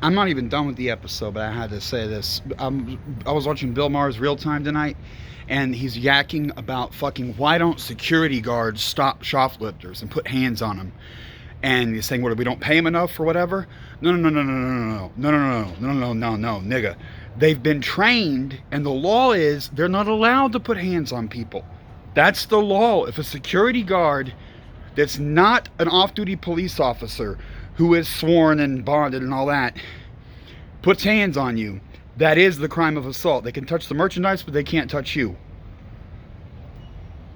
I'm not even done with the episode, but I had to say this. I was watching Bill Maher's Real Time tonight, and he's yakking about fucking why don't security guards stop shoplifters and put hands on them? And he's saying, what, we don't pay them enough or whatever? No, no, no, no, no, no, no, no, no, no, no, no, no, nigga. They've been trained, and the law is they're not allowed to put hands on people. That's the law. If a security guard that's not an off-duty police officer who is sworn and bonded and all that puts hands on you, that is the crime of assault. They can touch the merchandise, but they can't touch you.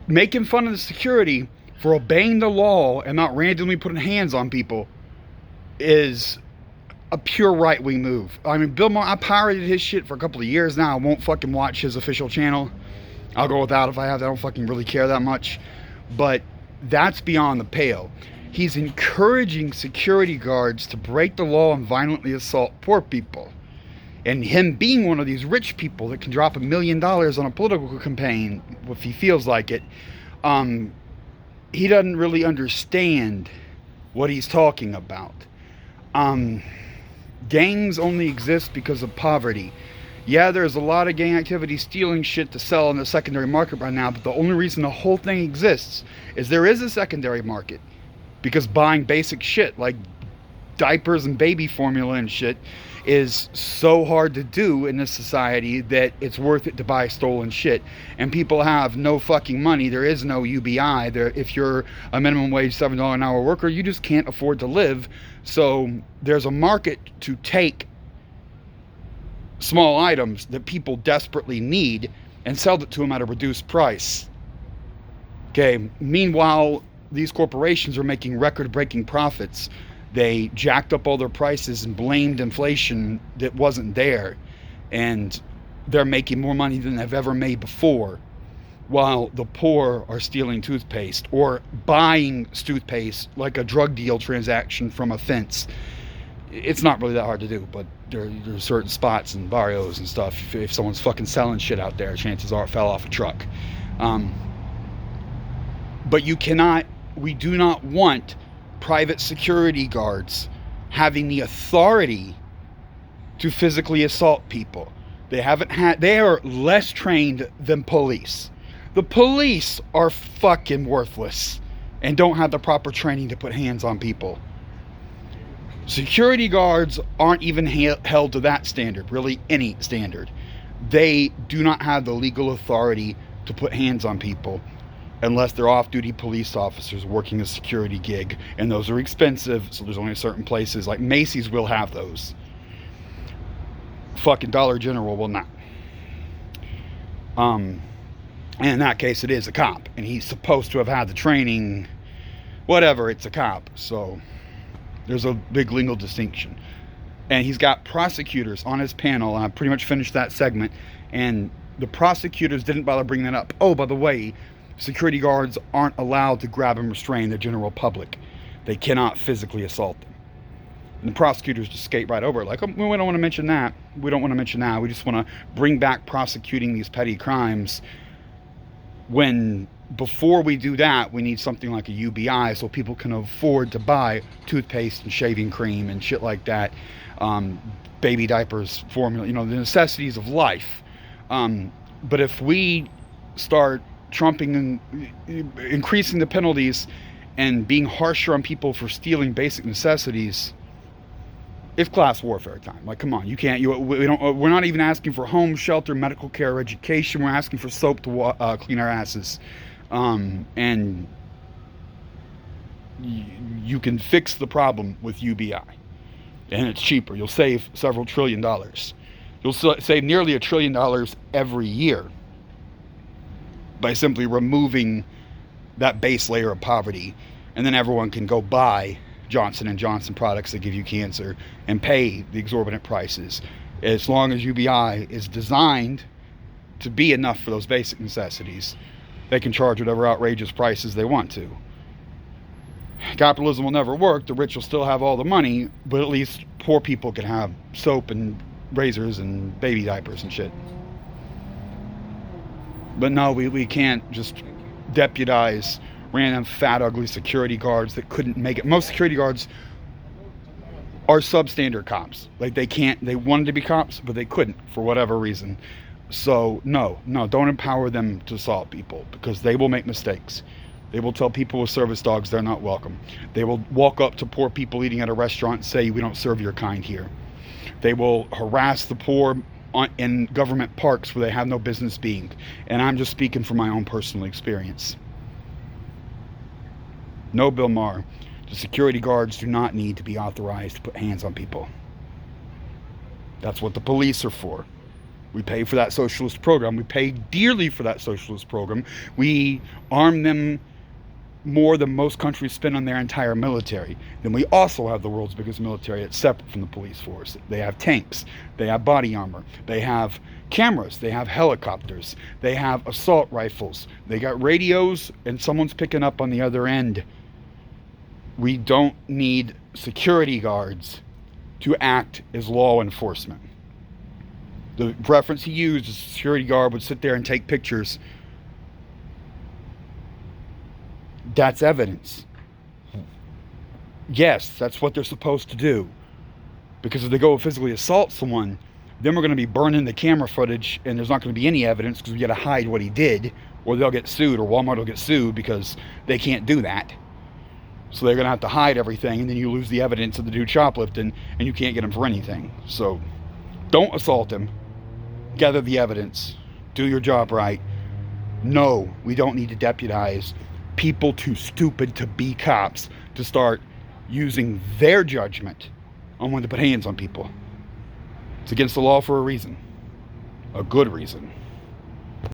Making fun of the security for obeying the law and not randomly putting hands on people is a pure right-wing move. I mean, Bill Maher, I pirated his shit for a couple of years now. I won't fucking watch his official channel. I'll go without if I have to. I don't fucking really care that much. But that's beyond the pale. He's encouraging security guards to break the law and violently assault poor people. And him being one of these rich people that can drop $1 million on a political campaign if he feels like it, he doesn't really understand what he's talking about. Gangs only exist because of poverty. Yeah, there's a lot of gang activity stealing shit to sell in the secondary market right now, but the only reason the whole thing exists is there is a secondary market. Because buying basic shit like diapers and baby formula and shit is so hard to do in this society that it's worth it to buy stolen shit. And people have no fucking money. There is no UBI. If you're a minimum wage $7 an hour worker, you just can't afford to live. So there's a market to take small items that people desperately need and sell it to them at a reduced price. Okay, meanwhile, these corporations are making record-breaking profits. They jacked up all their prices and blamed inflation that wasn't there. And they're making more money than they've ever made before, while the poor are stealing toothpaste or buying toothpaste like a drug deal transaction from a fence. It's not really that hard to do, but there's certain spots and barrios and stuff. If someone's fucking selling shit out there, chances are it fell off a truck. But we do not want private security guards having the authority to physically assault people. They are less trained than police. The police are fucking worthless and don't have the proper training to put hands on people. Security guards aren't even held to that standard, really any standard. They do not have the legal authority to put hands on people unless they're off-duty police officers working a security gig, and those are expensive, so there's only certain places, like Macy's will have those. Fucking Dollar General will not. And in that case, it is a cop, and he's supposed to have had the training, whatever, it's a cop, so there's a big legal distinction. And he's got prosecutors on his panel, and I pretty much finished that segment, and the prosecutors didn't bother bringing that up. Oh, by the way, security guards aren't allowed to grab and restrain the general public. They cannot physically assault them. And the prosecutors just skate right over it, like, oh, we don't want to mention that. We don't want to mention that. We just want to bring back prosecuting these petty crimes, when before we do that, we need something like a UBI so people can afford to buy toothpaste and shaving cream and shit like that, baby diapers, formula, the necessities of life. But if we start trumping and increasing the penalties and being harsher on people for stealing basic necessities, it's class warfare time. Like, come on, we're not even asking for home, shelter, medical care, or education. We're asking for soap to clean our asses. And you can fix the problem with UBI, and it's cheaper. You'll save several $1 trillion. You'll save nearly $1 trillion every year by simply removing that base layer of poverty, and then everyone can go buy Johnson & Johnson products that give you cancer and pay the exorbitant prices, as long as UBI is designed to be enough for those basic necessities. They can charge whatever outrageous prices they want to. Capitalism will never work. The rich will still have all the money, but at least poor people can have soap and razors and baby diapers and shit. But no, we can't just deputize random fat ugly security guards that couldn't make it. Most security guards are substandard cops. Like they wanted to be cops, but they couldn't for whatever reason. So no, don't empower them to assault people, because they will make mistakes. They will tell people with service dogs they're not welcome. They will walk up to poor people eating at a restaurant and say, we don't serve your kind here. They will harass the poor in government parks where they have no business being. And I'm just speaking from my own personal experience. No, Bill Maher, the security guards do not need to be authorized to put hands on people. That's what the police are for. We pay for that socialist program. We pay dearly for that socialist program. We arm them more than most countries spend on their entire military. Then we also have the world's biggest military that's separate from the police force. They have tanks, they have body armor, they have cameras, they have helicopters, they have assault rifles, they got radios, and someone's picking up on the other end. We don't need security guards to act as law enforcement. The reference he used is a security guard would sit there and take pictures. That's evidence. Yes, that's what they're supposed to do. Because if they go physically assault someone, then we're going to be burning the camera footage, and there's not going to be any evidence because we got to hide what he did, or they'll get sued, or Walmart will get sued because they can't do that. So they're going to have to hide everything, and then you lose the evidence of the dude shoplifting, and you can't get him for anything. So don't assault him. Gather the evidence. Do your job right. No, we don't need to deputize people too stupid to be cops to start using their judgment on when to put hands on people. It's against the law for a reason. A good reason.